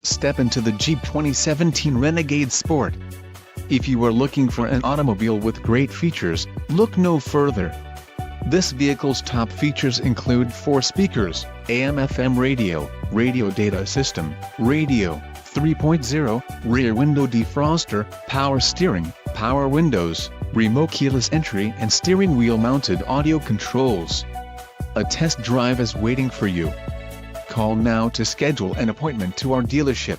Step into the Jeep 2017 Renegade Sport. If you are looking for an automobile with great features, look no further. This vehicle's top features include 4 speakers, AM/FM radio, radio data system, radio, 3.0, rear window defroster, power steering, power windows, remote keyless entry and steering wheel mounted audio controls. A test drive is waiting for you. Call now to schedule an appointment to our dealership.